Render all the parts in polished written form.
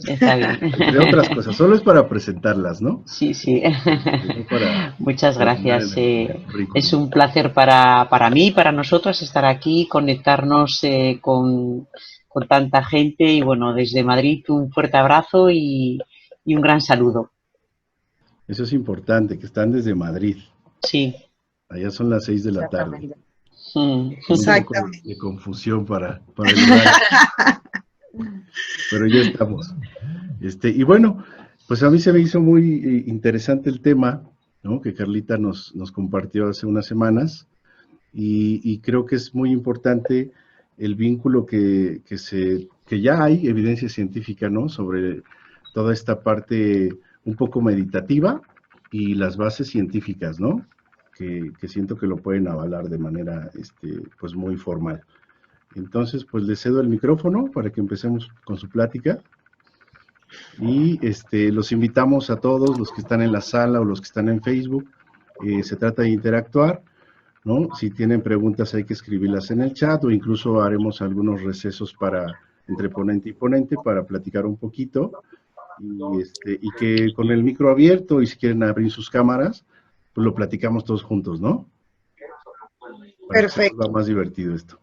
está bien. Entre otras cosas, solo es para presentarlas, ¿no? Sí, sí. No para Muchas terminar gracias. en el Es currículum. un placer para mí, para nosotros estar aquí, conectarnos con tanta gente y bueno, desde Madrid un fuerte abrazo y un gran saludo. Eso es importante, que están desde Madrid. Sí. Allá son las 6 de la tarde. Exactamente. Mm. Con un poco Exactamente. de confusión para el horario, pero ya estamos. Y bueno, pues a mí se me hizo muy interesante el tema, ¿no? Que Carlita nos compartió hace unas semanas y creo que es muy importante el vínculo que ya hay evidencia científica, ¿no? Sobre toda esta parte un poco meditativa y las bases científicas, ¿no? Que siento que lo pueden avalar de manera, pues muy formal. Entonces, pues le cedo el micrófono para que empecemos con su plática y los invitamos a todos los que están en la sala o los que están en Facebook. Se trata de interactuar, ¿no? Si tienen preguntas hay que escribirlas en el chat o incluso haremos algunos recesos entre ponente y ponente para platicar un poquito y que con el micro abierto y si quieren abrir sus cámaras, pues lo platicamos todos juntos, ¿no? Para que se vuelva Perfecto. más divertido esto.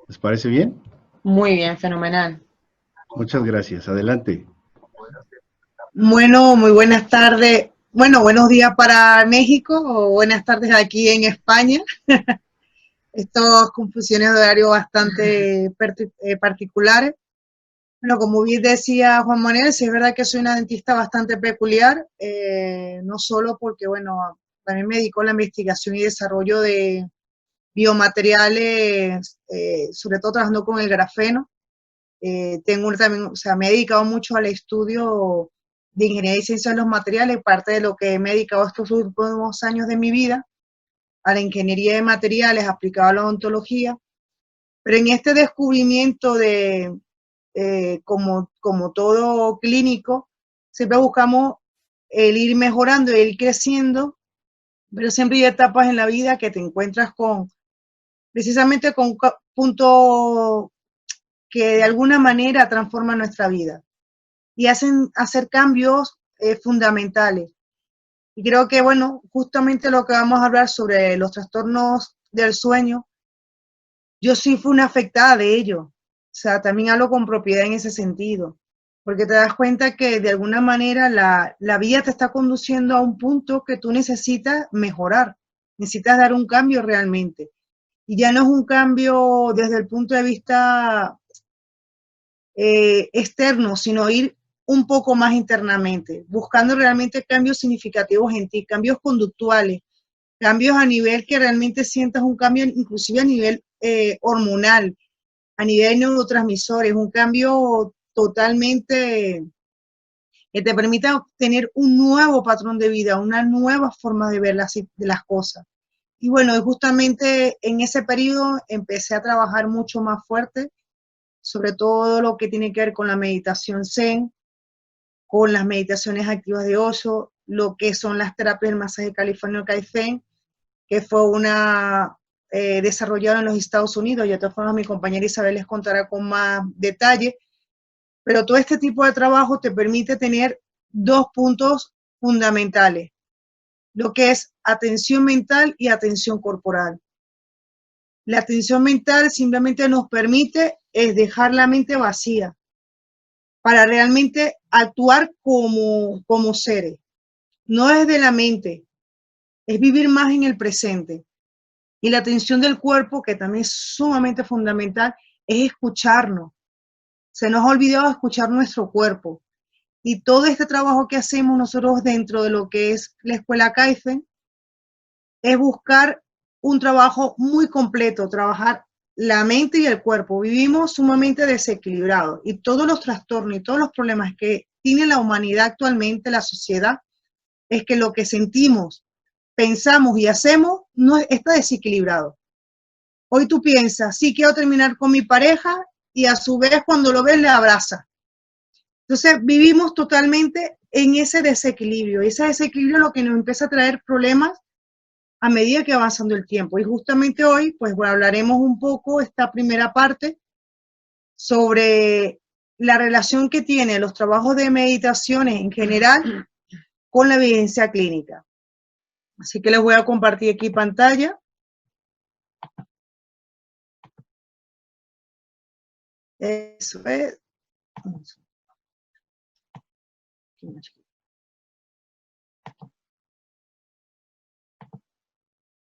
¿Les parece bien? Muy bien, fenomenal. Muchas gracias. Adelante. Bueno, muy buenas tardes. Bueno, buenos días para México o buenas tardes aquí en España. Estas confusiones de horario bastante particulares. Bueno, como bien decía Juan Manuel, sí es verdad que soy una dentista bastante peculiar, no solo porque, bueno, también me dedico a la investigación y desarrollo de biomateriales, sobre todo trabajando con el grafeno. Tengo también, o sea, me he dedicado mucho al estudio de ingeniería y ciencia de los materiales, parte de lo que me he dedicado estos últimos años de mi vida, a la ingeniería de materiales aplicada a la odontología. Pero en este descubrimiento de, como todo clínico, siempre buscamos el ir mejorando, el ir creciendo, pero siempre hay etapas en la vida que te encuentras precisamente con un punto que de alguna manera transforma nuestra vida y hacen hacer cambios fundamentales. Y creo que, bueno, justamente lo que vamos a hablar sobre los trastornos del sueño, yo sí fui una afectada de ello. O sea, también hablo con propiedad en ese sentido, porque te das cuenta que de alguna manera la vida te está conduciendo a un punto que tú necesitas mejorar, necesitas dar un cambio realmente. Y ya no es un cambio desde el punto de vista externo, sino ir un poco más internamente, buscando realmente cambios significativos en ti, cambios conductuales, cambios a nivel que realmente sientas un cambio, inclusive a nivel hormonal, a nivel de neurotransmisores, un cambio totalmente que te permita tener un nuevo patrón de vida, una nueva forma de ver de las cosas. Y bueno, justamente en ese periodo empecé a trabajar mucho más fuerte, sobre todo lo que tiene que ver con la meditación Zen, con las meditaciones activas de Osho, lo que son las terapias del masaje californiano Kaizen, que fue una desarrollada en los Estados Unidos, y de todas formas mi compañera Isabel les contará con más detalle, pero todo este tipo de trabajo te permite tener dos puntos fundamentales, lo que es atención mental y atención corporal. La atención mental simplemente nos permite es dejar la mente vacía para realmente actuar como seres. No es de la mente, es vivir más en el presente. Y la atención del cuerpo, que también es sumamente fundamental, es escucharnos. Se nos ha olvidado escuchar nuestro cuerpo. Y todo este trabajo que hacemos nosotros dentro de lo que es la escuela Kaizen es buscar un trabajo muy completo, trabajar la mente y el cuerpo. Vivimos sumamente desequilibrados y todos los trastornos y todos los problemas que tiene la humanidad actualmente, la sociedad, es que lo que sentimos, pensamos y hacemos no está desequilibrado. Hoy tú piensas, sí quiero terminar con mi pareja y a su vez cuando lo ves le abraza. Entonces vivimos totalmente en ese desequilibrio y ese desequilibrio es lo que nos empieza a traer problemas a medida que va avanzando el tiempo. Y justamente hoy, pues bueno, hablaremos un poco esta primera parte sobre la relación que tienen los trabajos de meditaciones en general con la evidencia clínica. Así que les voy a compartir aquí pantalla. Eso es.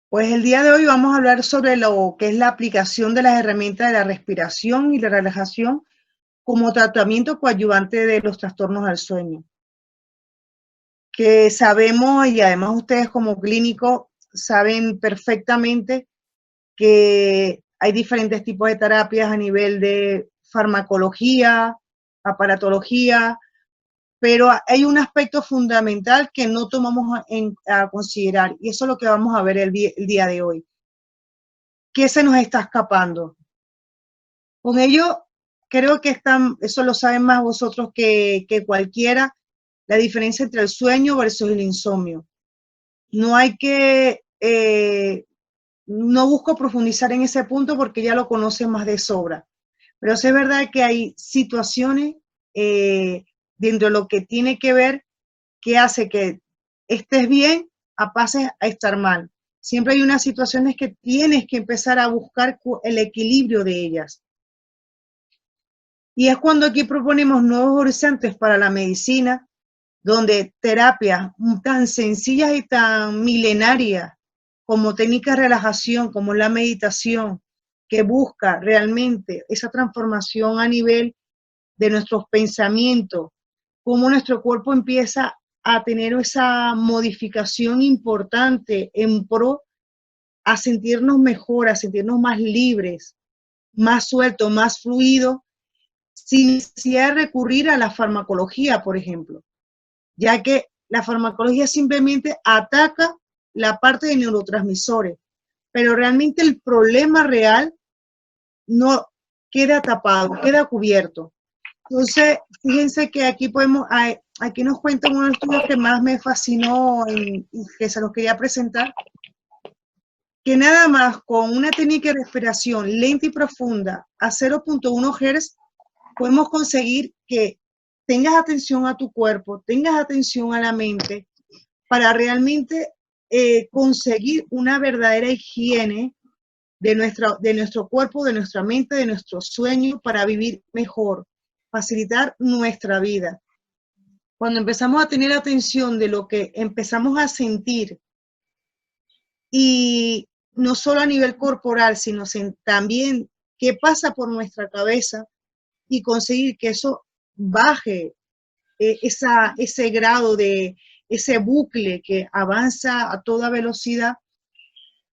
Pues el día de hoy vamos a hablar sobre lo que es la aplicación de las herramientas de la respiración y la relajación como tratamiento coadyuvante de los trastornos del sueño. Que sabemos, y además ustedes como clínicos saben perfectamente que hay diferentes tipos de terapias a nivel de farmacología, aparatología, pero hay un aspecto fundamental que no tomamos a considerar, y eso es lo que vamos a ver el día de hoy. ¿Qué se nos está escapando? Con ello, creo que eso lo saben más vosotros que cualquiera, la diferencia entre el sueño versus el insomnio. No hay que, no busco profundizar en ese punto porque ya lo conocen más de sobra, pero es verdad que hay situaciones dentro de lo que tiene que ver que hace que estés bien a pases a estar mal. Siempre hay unas situaciones que tienes que empezar a buscar el equilibrio de ellas. Y es cuando aquí proponemos nuevos horizontes para la medicina, donde terapias tan sencillas y tan milenarias como técnicas de relajación, como la meditación, que busca realmente esa transformación a nivel de nuestros pensamientos, cómo nuestro cuerpo empieza a tener esa modificación importante en pro a sentirnos mejor, a sentirnos más libres, más sueltos, más fluidos, sin necesidad de recurrir a la farmacología, por ejemplo, ya que la farmacología simplemente ataca la parte de neurotransmisores, pero realmente el problema real no queda tapado, queda cubierto. Entonces, fíjense que aquí aquí nos cuentan uno de los estudios que más me fascinó y que se los quería presentar, que nada más con una técnica de respiración lenta y profunda a 0.1 Hz podemos conseguir que tengas atención a tu cuerpo, tengas atención a la mente, para realmente conseguir una verdadera higiene de nuestro cuerpo, de nuestra mente, de nuestro sueño, para vivir mejor, facilitar nuestra vida. Cuando empezamos a tener atención de lo que empezamos a sentir, y no solo a nivel corporal, sino también qué pasa por nuestra cabeza, y conseguir que eso baje ese grado de ese bucle que avanza a toda velocidad,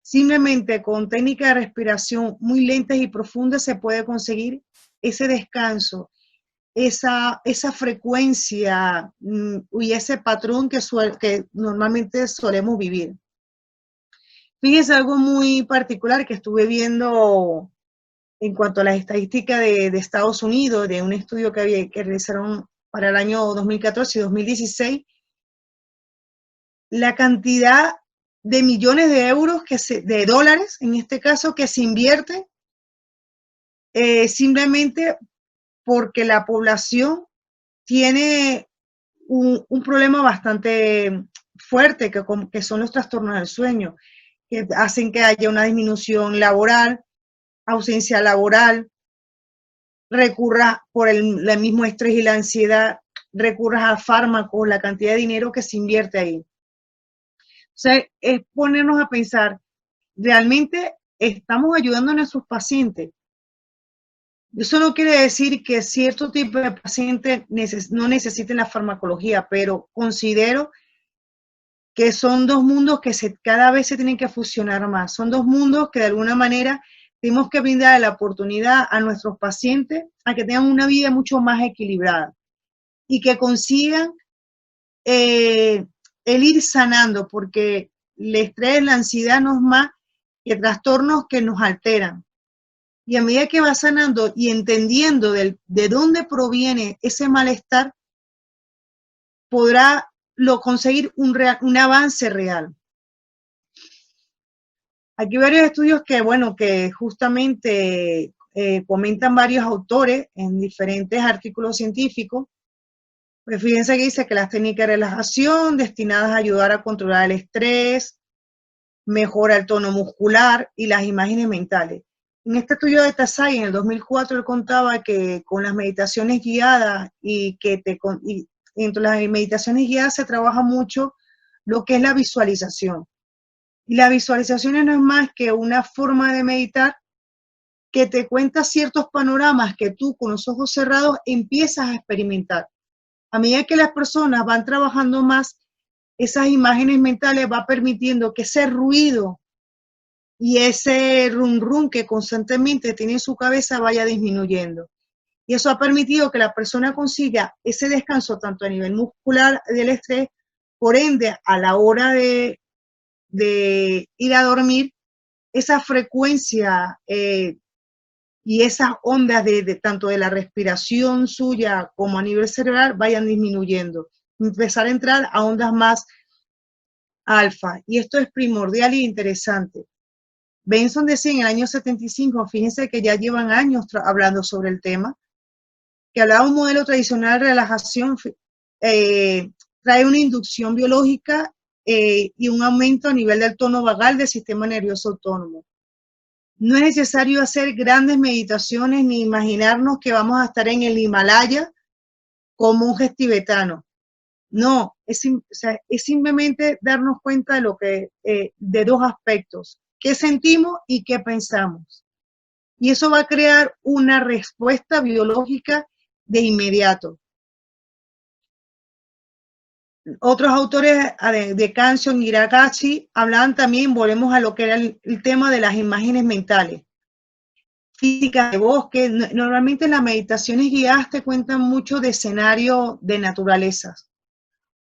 simplemente con técnicas de respiración muy lentas y profundas se puede conseguir ese descanso, esa frecuencia y ese patrón que normalmente solemos vivir. Fíjense algo muy particular que estuve viendo en cuanto a las estadísticas de Estados Unidos, de un estudio que realizaron para el año 2014 y 2016, la cantidad de millones de euros, de dólares en este caso, que se invierte simplemente porque la población tiene un problema bastante fuerte, que son los trastornos del sueño, que hacen que haya una disminución laboral, ausencia laboral, recurras por el mismo estrés y la ansiedad, recurras a fármacos, la cantidad de dinero que se invierte ahí. O sea, es ponernos a pensar, ¿realmente estamos ayudando a nuestros pacientes? Eso no quiere decir que cierto tipo de pacientes no necesiten la farmacología, pero considero que son dos mundos que cada vez se tienen que fusionar más. Son dos mundos que de alguna manera tenemos que brindar la oportunidad a nuestros pacientes a que tengan una vida mucho más equilibrada y que consigan el ir sanando, porque el estrés, la ansiedad no es más que trastornos que nos alteran. Y a medida que va sanando y entendiendo de dónde proviene ese malestar, podrá conseguir un avance real. Aquí hay varios estudios que justamente comentan varios autores en diferentes artículos científicos, pues fíjense que dice que las técnicas de relajación destinadas a ayudar a controlar el estrés, mejora el tono muscular y las imágenes mentales. En este estudio de Tassai, en el 2004, él contaba que con las meditaciones guiadas y entre las meditaciones guiadas se trabaja mucho lo que es la visualización. Y la visualización no es más que una forma de meditar que te cuenta ciertos panoramas que tú con los ojos cerrados empiezas a experimentar. A medida que las personas van trabajando más, esas imágenes mentales va permitiendo que ese ruido y ese rum rum que constantemente tiene en su cabeza vaya disminuyendo. Y eso ha permitido que la persona consiga ese descanso tanto a nivel muscular del estrés, por ende, a la hora de ir a dormir, esa frecuencia y esas ondas tanto de la respiración suya como a nivel cerebral vayan disminuyendo. Empezar a entrar a ondas más alfa. Y esto es primordial y interesante. Benson decía en el año 75, fíjense que ya llevan años hablando sobre el tema, que hablaba de un modelo tradicional de relajación, trae una inducción biológica y un aumento a nivel del tono vagal del sistema nervioso autónomo. No es necesario hacer grandes meditaciones ni imaginarnos que vamos a estar en el Himalaya como monjes tibetanos. No, es simplemente darnos cuenta de de dos aspectos, qué sentimos y qué pensamos. Y eso va a crear una respuesta biológica de inmediato. Otros autores de Kansion y Hiragashi hablaban también, volvemos a lo que era el tema de las imágenes mentales. Física de bosque, normalmente las meditaciones guiadas te cuentan mucho de escenarios de naturalezas,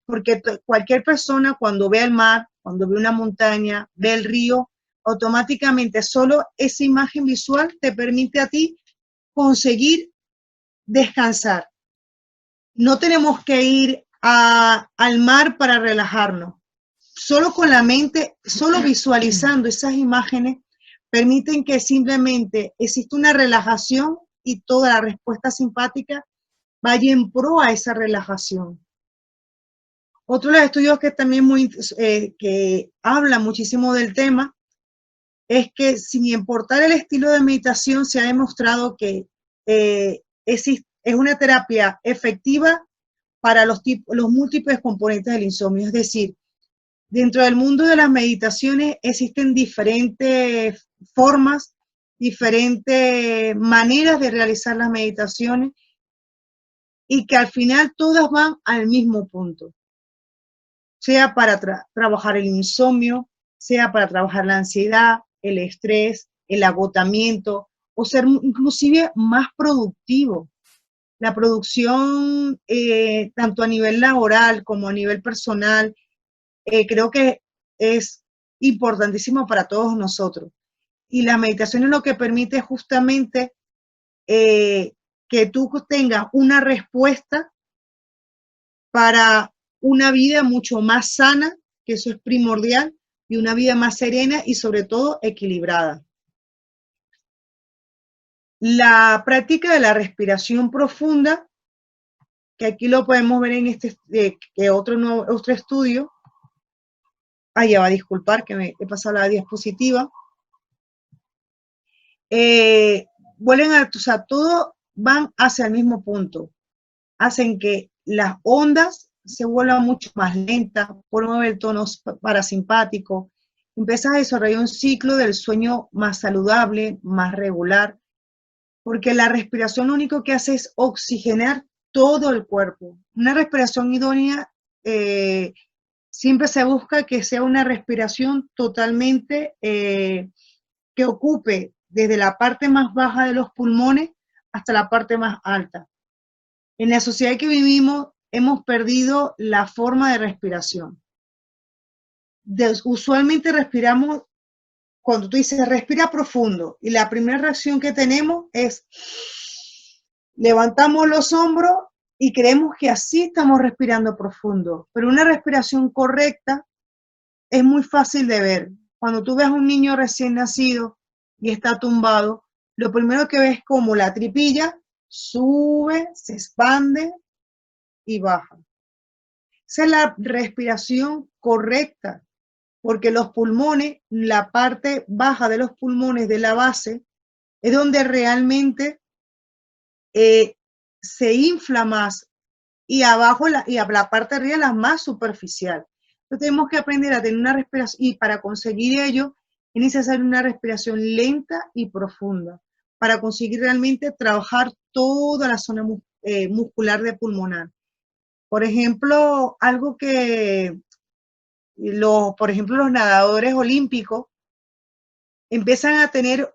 porque cualquier persona cuando ve el mar, cuando ve una montaña, ve el río, automáticamente solo esa imagen visual te permite a ti conseguir descansar. No tenemos que ir al mar para relajarnos. Solo con la mente, solo visualizando esas imágenes, permiten que simplemente exista una relajación y toda la respuesta simpática vaya en pro a esa relajación. Otro de los estudios que también que habla muchísimo del tema es que sin importar el estilo de meditación se ha demostrado que es una terapia efectiva para los múltiples componentes del insomnio. Es decir, dentro del mundo de las meditaciones existen diferentes formas, diferentes maneras de realizar las meditaciones y que al final todas van al mismo punto. Sea para trabajar el insomnio, sea para trabajar la ansiedad, el estrés, el agotamiento, o ser inclusive más productivo. La producción, tanto a nivel laboral como a nivel personal, creo que es importantísimo para todos nosotros. Y la meditación es lo que permite justamente que tú tengas una respuesta para una vida mucho más sana, que eso es primordial, y una vida más serena y sobre todo equilibrada. La práctica de la respiración profunda, que aquí lo podemos ver en otro estudio. Ya va a disculpar que me he pasado la diapositiva. Todo van hacia el mismo punto. Hacen que las ondas se vuelvan mucho más lentas, promueve el tono parasimpático, empieza a desarrollar un ciclo del sueño más saludable, más regular, porque la respiración lo único que hace es oxigenar todo el cuerpo. Una respiración idónea siempre se busca que sea una respiración totalmente que ocupe desde la parte más baja de los pulmones hasta la parte más alta. En la sociedad que vivimos hemos perdido la forma de respiración. Usualmente respiramos, cuando tú dices respira profundo, y la primera reacción que tenemos es levantamos los hombros y creemos que así estamos respirando profundo. Pero una respiración correcta es muy fácil de ver. Cuando tú ves a un niño recién nacido y está tumbado, lo primero que ves es como la tripilla sube, se expande y baja. Esa es la respiración correcta, porque los pulmones, la parte baja de los pulmones de la base, es donde realmente se infla más, y abajo la parte de arriba la más superficial. Entonces tenemos que aprender a tener una respiración, y para conseguir ello es necesaria una respiración lenta y profunda, para conseguir realmente trabajar toda la zona muscular de pulmonar. Por ejemplo, algo que por ejemplo, los nadadores olímpicos empiezan a tener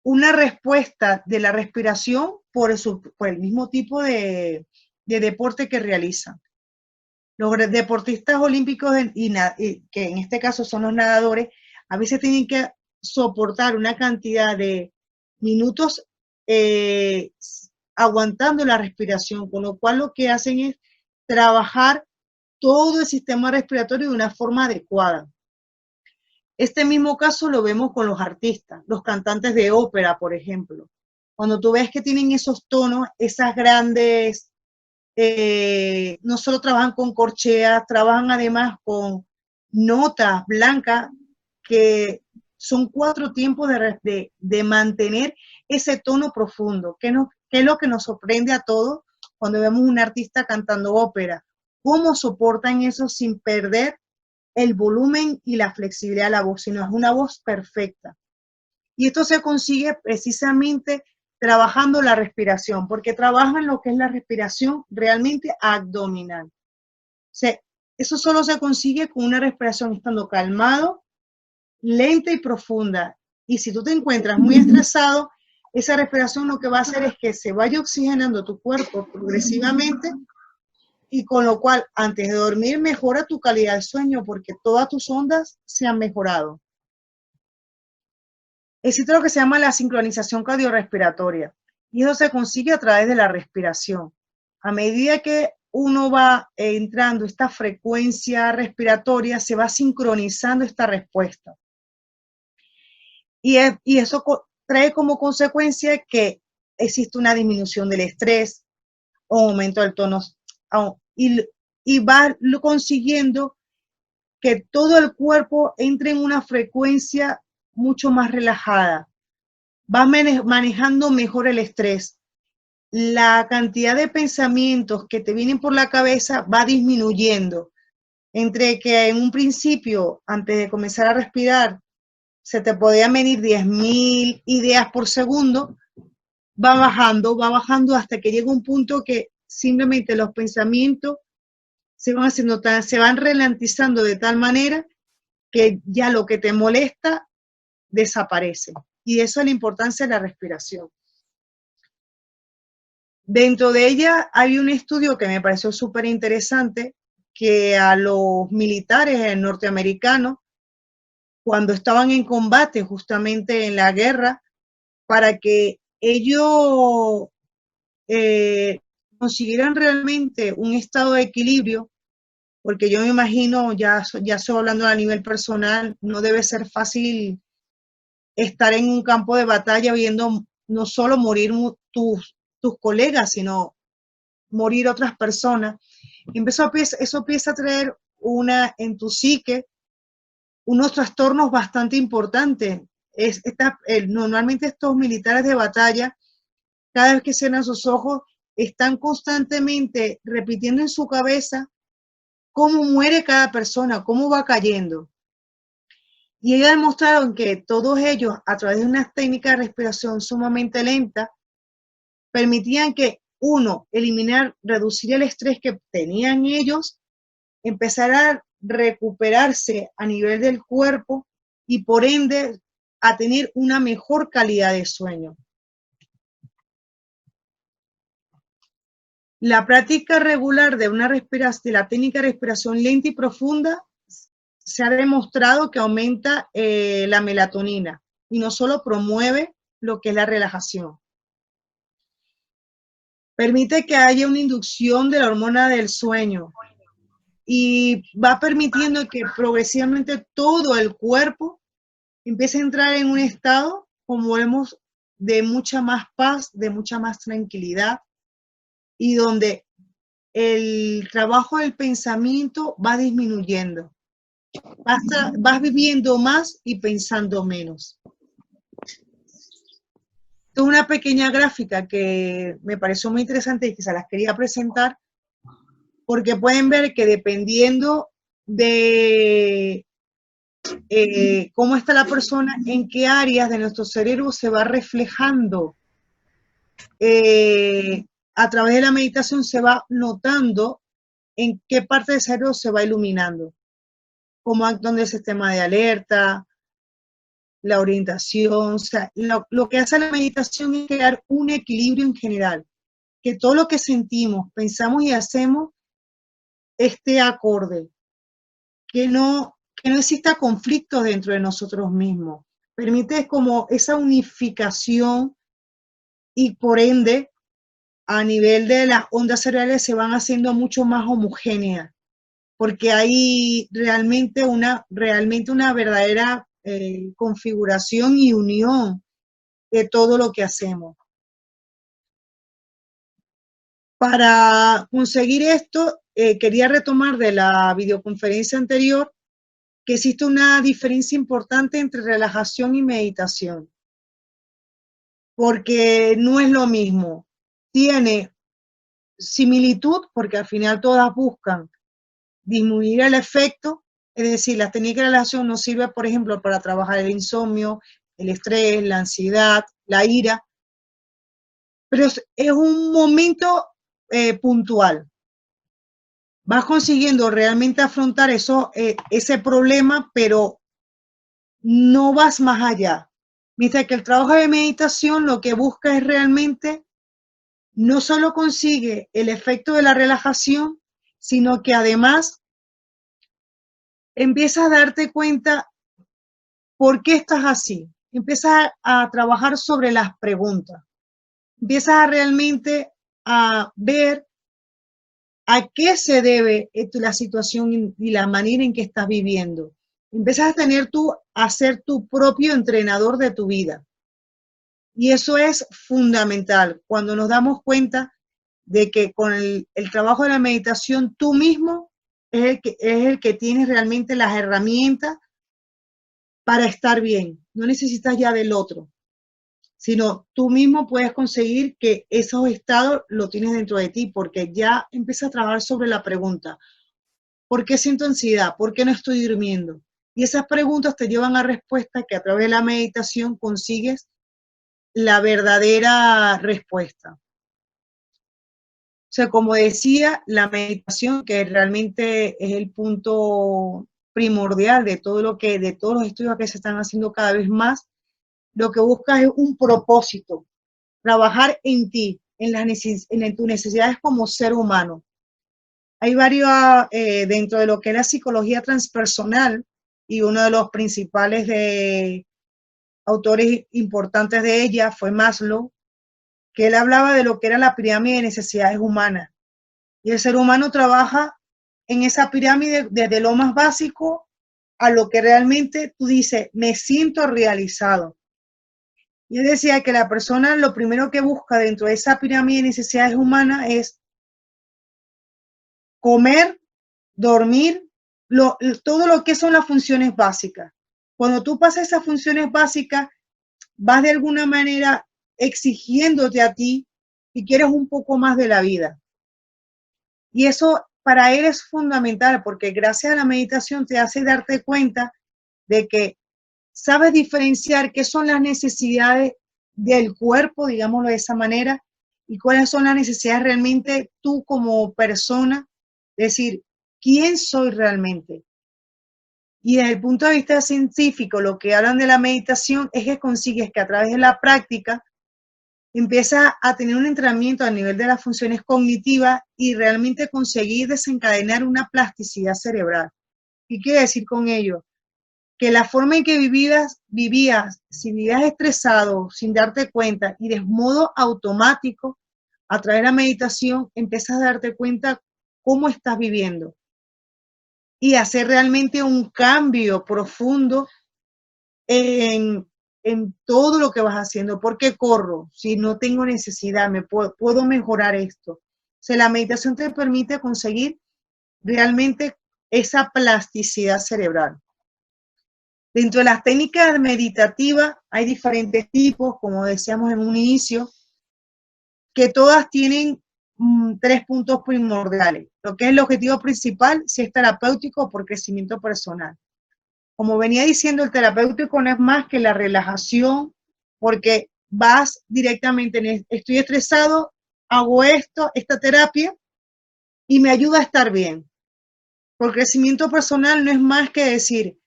una respuesta de la respiración por el mismo tipo de deporte que realizan. Los deportistas olímpicos, que en este caso son los nadadores, a veces tienen que soportar una cantidad de minutos aguantando la respiración, con lo cual lo que hacen es trabajar todo el sistema respiratorio de una forma adecuada. Este mismo caso lo vemos con los artistas, los cantantes de ópera, por ejemplo. Cuando tú ves que tienen esos tonos, esas grandes, no solo trabajan con corcheas, trabajan además con notas blancas, que son 4 tiempos de mantener ese tono profundo, que es lo que nos sorprende a todos cuando vemos un artista cantando ópera. Cómo soportan eso sin perder el volumen y la flexibilidad de la voz, sino es una voz perfecta. Y esto se consigue precisamente trabajando la respiración, porque trabajan lo que es la respiración realmente abdominal. O sea, eso solo se consigue con una respiración estando calmado, lenta y profunda. Y si tú te encuentras muy estresado, esa respiración lo que va a hacer es que se vaya oxigenando tu cuerpo progresivamente, y con lo cual, antes de dormir, mejora tu calidad de sueño porque todas tus ondas se han mejorado. Existe lo que se llama la sincronización cardiorrespiratoria, y eso se consigue a través de la respiración. A medida que uno va entrando esta frecuencia respiratoria, se va sincronizando esta respuesta. Y eso trae como consecuencia que existe una disminución del estrés, un aumento del tono, y va consiguiendo que todo el cuerpo entre en una frecuencia mucho más relajada. Va manejando mejor el estrés. La cantidad de pensamientos que te vienen por la cabeza va disminuyendo. Entre que en un principio, antes de comenzar a respirar, se te podían venir 10.000 ideas por segundo, va bajando hasta que llega un punto que simplemente los pensamientos se van ralentizando de tal manera que ya lo que te molesta desaparece. Y eso es la importancia de la respiración. Dentro de ella hay un estudio que me pareció súper interesante, que a los militares norteamericanos, cuando estaban en combate justamente en la guerra, para que ellos consiguieran realmente un estado de equilibrio, porque yo me imagino, ya estoy hablando a nivel personal, no debe ser fácil estar en un campo de batalla viendo no solo morir tus colegas, sino morir otras personas. Eso empieza a traer en tu psique unos trastornos bastante importantes. Normalmente estos militares de batalla, cada vez que cierran sus ojos, están constantemente repitiendo en su cabeza cómo muere cada persona, cómo va cayendo. Y ellos demostraron que todos ellos, a través de unas técnicas de respiración sumamente lenta, permitían que reducir el estrés que tenían ellos, empezar a recuperarse a nivel del cuerpo y por ende a tener una mejor calidad de sueño. La práctica regular de la técnica de respiración lenta y profunda se ha demostrado que aumenta la melatonina y no solo promueve lo que es la relajación. Permite que haya una inducción de la hormona del sueño y va permitiendo que progresivamente todo el cuerpo empiece a entrar en un estado como vemos, de mucha más paz, de mucha más tranquilidad, y donde el trabajo del pensamiento va disminuyendo. Vas viviendo más y pensando menos. Esto es una pequeña gráfica que me pareció muy interesante y que se las quería presentar, porque pueden ver que dependiendo de cómo está la persona, en qué áreas de nuestro cerebro se va reflejando. A través de la meditación se va notando en qué parte del cerebro se va iluminando, cómo actúa el sistema de alerta, la orientación. O sea, lo que hace la meditación es crear un equilibrio en general, que todo lo que sentimos, pensamos y hacemos esté acorde, que no exista conflicto dentro de nosotros mismos. Permite como esa unificación, y por ende, a nivel de las ondas cerebrales se van haciendo mucho más homogéneas, porque hay realmente una verdadera configuración y unión de todo lo que hacemos. Para conseguir esto, quería retomar de la videoconferencia anterior que existe una diferencia importante entre relajación y meditación, porque no es lo mismo. Tiene similitud porque al final todas buscan disminuir el efecto, es decir, las técnicas de relajación nos sirven, por ejemplo, para trabajar el insomnio, el estrés, la ansiedad, la ira, pero es un momento puntual. Vas consiguiendo realmente afrontar ese problema, pero no vas más allá. Mientras que el trabajo de meditación lo que busca es realmente, no solo consigue el efecto de la relajación, sino que además empiezas a darte cuenta por qué estás así. Empiezas a trabajar sobre las preguntas. Empiezas a realmente a ver a qué se debe la situación y la manera en que estás viviendo. Empiezas a ser tu propio entrenador de tu vida. Y eso es fundamental, cuando nos damos cuenta de que con el trabajo de la meditación tú mismo es el que tienes realmente las herramientas para estar bien. No necesitas ya del otro, sino tú mismo puedes conseguir que esos estados lo tienes dentro de ti, porque ya empiezas a trabajar sobre la pregunta: ¿por qué siento ansiedad? ¿Por qué no estoy durmiendo? Y esas preguntas te llevan a respuestas que a través de la meditación consigues la verdadera respuesta. O sea, como decía, la meditación, que realmente es el punto primordial de todos los estudios que se están haciendo cada vez más, lo que busca es un propósito, trabajar en ti, en tus necesidades como ser humano. Hay varios, dentro de lo que es la psicología transpersonal, y uno de los principales autores importantes de ella fue Maslow, que él hablaba de lo que era la pirámide de necesidades humanas. Y el ser humano trabaja en esa pirámide desde lo más básico a lo que realmente tú dices, me siento realizado. Y él decía que la persona lo primero que busca dentro de esa pirámide de necesidades humanas es comer, dormir, todo lo que son las funciones básicas. Cuando tú pasas esas funciones básicas, vas de alguna manera exigiéndote a ti y quieres un poco más de la vida. Y eso para él es fundamental, porque gracias a la meditación te hace darte cuenta de que sabes diferenciar qué son las necesidades del cuerpo, digámoslo de esa manera, y cuáles son las necesidades realmente tú como persona, decir, ¿quién soy realmente? Y desde el punto de vista científico, lo que hablan de la meditación es que consigues que a través de la práctica empieza a tener un entrenamiento a nivel de las funciones cognitivas y realmente conseguir desencadenar una plasticidad cerebral. ¿Qué quiere decir con ello? Que la forma en que vivías, si vivías estresado, sin darte cuenta y de modo automático, a través de la meditación, empiezas a darte cuenta cómo estás viviendo y hacer realmente un cambio profundo en en todo lo que vas haciendo. ¿Por qué corro? Si no tengo necesidad, puedo mejorar esto. O sea, la meditación te permite conseguir realmente esa plasticidad cerebral. Dentro de las técnicas meditativas hay diferentes tipos, como decíamos en un inicio, que todas tienen 3 puntos primordiales. Lo que es el objetivo principal, si es terapéutico o por crecimiento personal. Como venía diciendo, el terapéutico no es más que la relajación, porque vas directamente, estoy estresado, hago esto, esta terapia, y me ayuda a estar bien. Por crecimiento personal no es más que decir,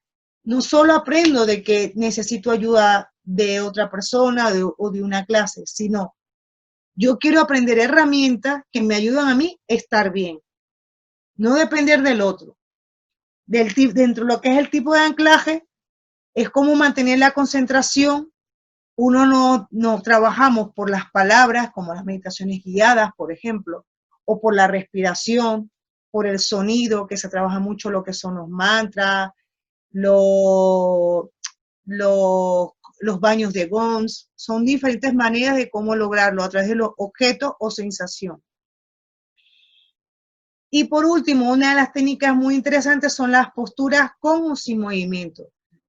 no solo aprendo de que necesito ayuda de otra persona o de una clase, sino yo quiero aprender herramientas que me ayudan a mí a estar bien, no depender del otro. Dentro de lo que es el tipo de anclaje, es como mantener la concentración. Uno no trabajamos por las palabras, como las meditaciones guiadas, por ejemplo, o por la respiración, por el sonido, que se trabaja mucho lo que son los mantras, los baños de gongs. Son diferentes maneras de cómo lograrlo a través de los objetos o sensación. Y por último, una de las técnicas muy interesantes son las posturas con o sin movimiento.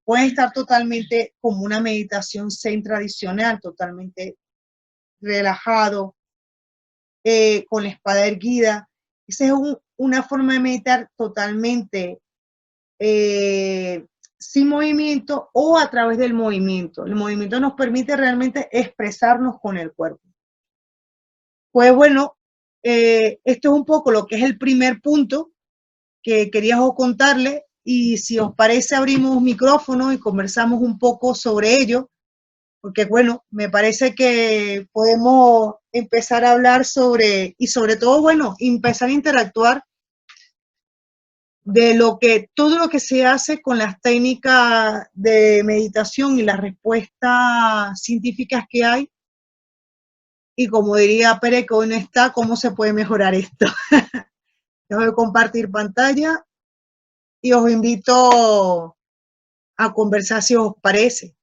Puede estar totalmente como una meditación zen tradicional, totalmente relajado, con la espada erguida. Esa es una forma de meditar totalmente sin movimiento o a través del movimiento. El movimiento nos permite realmente expresarnos con el cuerpo. Pues bueno, esto es un poco lo que es el primer punto que quería contarles, y si os parece abrimos micrófono y conversamos un poco sobre ello, porque bueno, me parece que podemos empezar a hablar sobre, y sobre todo, bueno, empezar a interactuar de todo lo que se hace con las técnicas de meditación y las respuestas científicas que hay. Y como diría Pere, que hoy no está, ¿cómo se puede mejorar esto? Voy a compartir pantalla y os invito a conversar si os parece.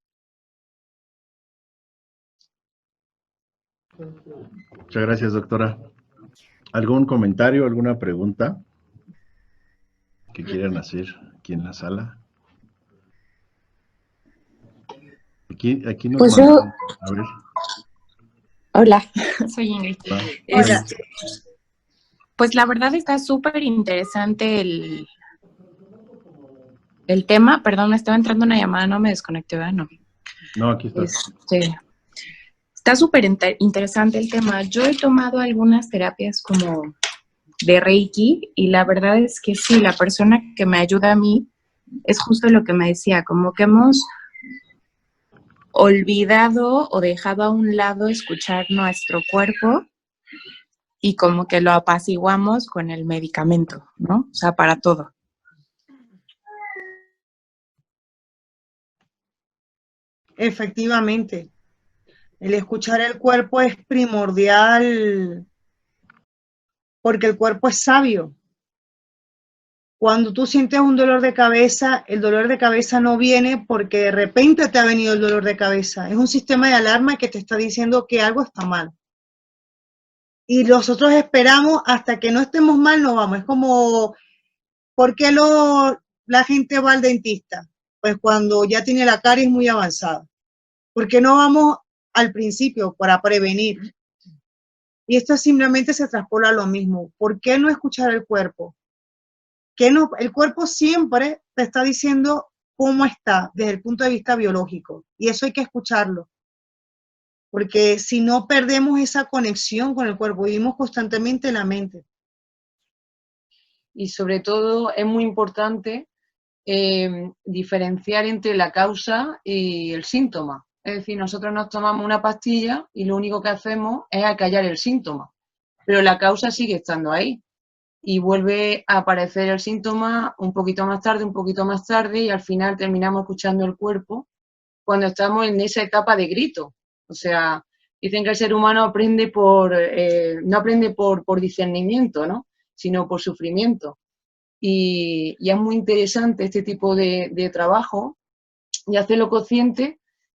Muchas gracias, doctora. ¿Algún comentario, alguna pregunta que quieran hacer aquí en la sala? Aquí nos Pues mandaron. A ver. Hola, soy Ingrid. Hola. Pues la verdad está súper interesante el tema. Perdón, me estaba entrando una llamada, no me desconecté, ¿verdad? No, aquí estás. Está súper interesante el tema. Yo he tomado algunas terapias como de Reiki y la verdad es que sí, la persona que me ayuda a mí es justo lo que me decía, como que hemos olvidado o dejado a un lado escuchar nuestro cuerpo y como que lo apaciguamos con el medicamento, ¿no? O sea, para todo. Efectivamente, el escuchar el cuerpo es primordial porque el cuerpo es sabio. Cuando tú sientes un dolor de cabeza, el dolor de cabeza no viene porque de repente te ha venido el dolor de cabeza. Es un sistema de alarma que te está diciendo que algo está mal. Y nosotros esperamos hasta que no estemos mal, no vamos. Es como, ¿por qué la gente va al dentista? Pues cuando ya tiene la caries muy avanzada. ¿Por qué no vamos al principio para prevenir? Y esto simplemente se traspola a lo mismo. ¿Por qué no escuchar el cuerpo? El cuerpo siempre te está diciendo cómo está desde el punto de vista biológico. Y eso hay que escucharlo. Porque si no perdemos esa conexión con el cuerpo, vivimos constantemente en la mente. Y sobre todo es muy importante diferenciar entre la causa y el síntoma. Es decir, nosotros nos tomamos una pastilla y lo único que hacemos es acallar el síntoma, pero la causa sigue estando ahí y vuelve a aparecer el síntoma un poquito más tarde y al final terminamos escuchando el cuerpo cuando estamos en esa etapa de grito. O sea, dicen que el ser humano aprende no aprende por discernimiento, ¿no?, sino por sufrimiento. Y es muy interesante este tipo de trabajo y hacerlo consciente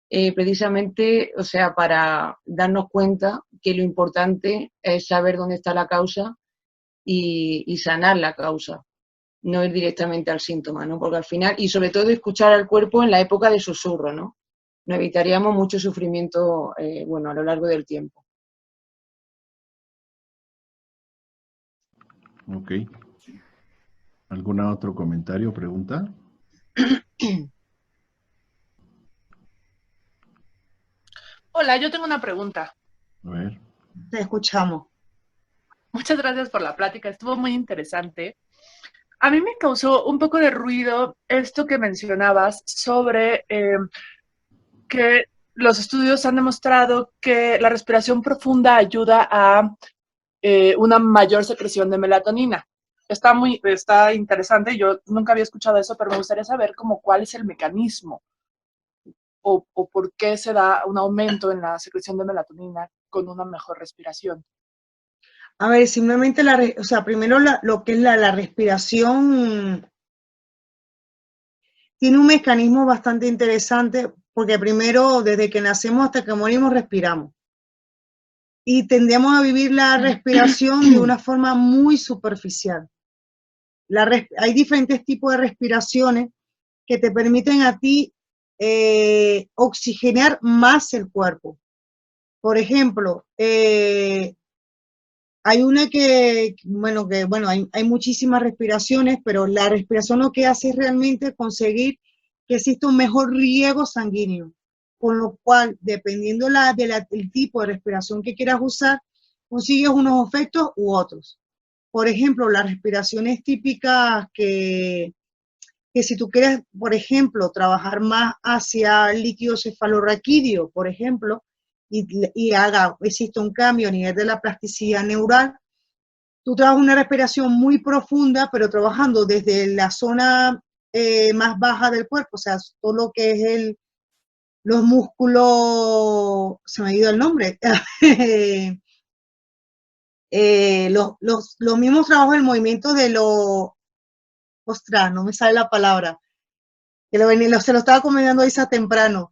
precisamente, o sea, para darnos cuenta que lo importante es saber dónde está la causa y sanar la causa, no ir directamente al síntoma, ¿no? Porque al final, y sobre todo escuchar al cuerpo en la época de susurro, ¿no? Nos evitaríamos mucho sufrimiento, bueno, a lo largo del tiempo. Ok. ¿Algún otro comentario o pregunta? Hola, yo tengo una pregunta. A ver. Te escuchamos. Muchas gracias por la plática, estuvo muy interesante. A mí me causó un poco de ruido esto que mencionabas sobre que los estudios han demostrado que la respiración profunda ayuda a una mayor secreción de melatonina. Está interesante, yo nunca había escuchado eso, pero me gustaría saber como cuál es el mecanismo o por qué se da un aumento en la secreción de melatonina con una mejor respiración. A ver, simplemente o sea, primero lo que es la respiración tiene un mecanismo bastante interesante porque primero, desde que nacemos hasta que morimos, respiramos. Y tendemos a vivir la respiración de una forma muy superficial. Hay diferentes tipos de respiraciones que te permiten a ti oxigenar más el cuerpo. Por ejemplo, hay una bueno, hay muchísimas respiraciones, pero la respiración lo que hace es realmente conseguir que exista un mejor riego sanguíneo, con lo cual, dependiendo del tipo de respiración que quieras usar, consigues unos efectos u otros. Por ejemplo, las respiraciones típicas que si tú quieres, por ejemplo, trabajar más hacia el líquido cefalorraquídeo, por ejemplo, existe un cambio a nivel de la plasticidad neural, tú trabajas una respiración muy profunda, pero trabajando desde la zona más baja del cuerpo, o sea, todo lo que es los músculos, se me ha ido el nombre, los mismos trabajos del movimiento de ostras, no me sale la palabra, que se lo estaba comentando Isa temprano.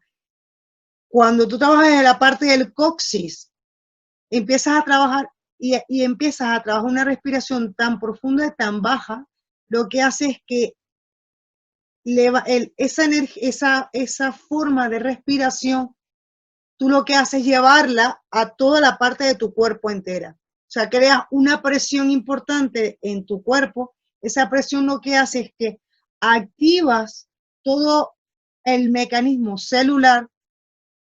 Cuando tú trabajas en la parte del coxis, empiezas a trabajar y empiezas a trabajar una respiración tan profunda y tan baja, lo que hace es que esa forma de respiración, tú lo que haces es llevarla a toda la parte de tu cuerpo entera. O sea, creas una presión importante en tu cuerpo. Esa presión lo que hace es que activas todo el mecanismo celular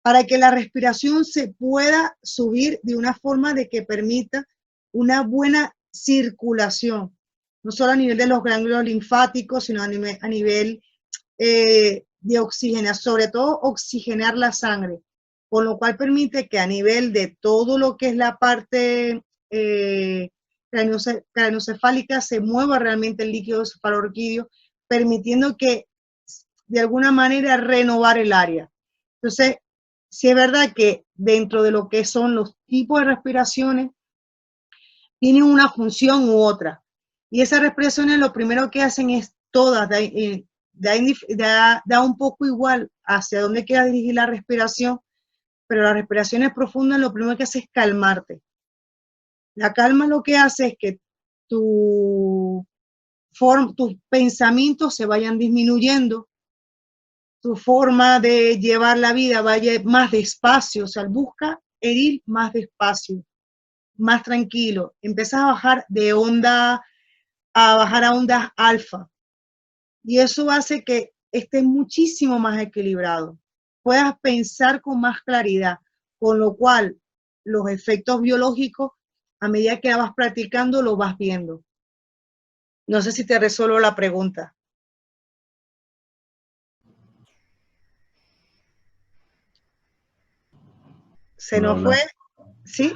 para que la respiración se pueda subir de una forma de que permita una buena circulación, no solo a nivel de los ganglios linfáticos, sino a nivel de oxigenar, sobre todo oxigenar la sangre, con lo cual permite que a nivel de todo lo que es la parte craneocefálica se mueva realmente el líquido cefalorraquídeo, permitiendo que de alguna manera renovar el área. Entonces, sí es verdad que dentro de lo que son los tipos de respiraciones, tienen una función u otra. Y esas respiraciones lo primero que hacen es todas, da un poco igual hacia dónde quieras dirigir la respiración, pero las respiraciones profundas lo primero que hace es calmarte. La calma lo que hace es que tus pensamientos se vayan disminuyendo, tu forma de llevar la vida vaya más despacio, o sea, busca ir más despacio, más tranquilo, empiezas a bajar a ondas alfa, y eso hace que estés muchísimo más equilibrado, puedas pensar con más claridad, con lo cual los efectos biológicos, a medida que vas practicando, lo vas viendo. No sé si te resuelvo la pregunta. Se Hola, nos hola. fue, ¿sí?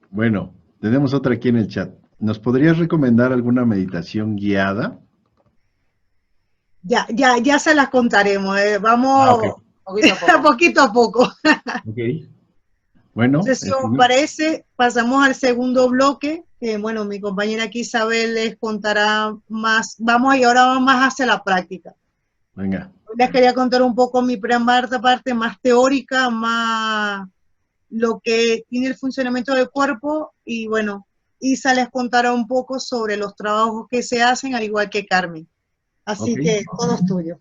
Bueno, tenemos otra aquí en el chat. ¿Nos podrías recomendar alguna meditación guiada? Ya se las contaremos. Vamos Ok. Poquito a poco. poquito a poco. Ok. Bueno, Entonces, si os parece, pasamos al segundo bloque. Bueno, mi compañera aquí Isabel les contará más. Vamos y ahora vamos más hacia la práctica. Venga. Les quería contar un poco mi parte más teórica, más lo que tiene el funcionamiento del cuerpo, y bueno, Isa les contará un poco sobre los trabajos que se hacen, al igual que Carmen. Así Ok. que todo es tuyo.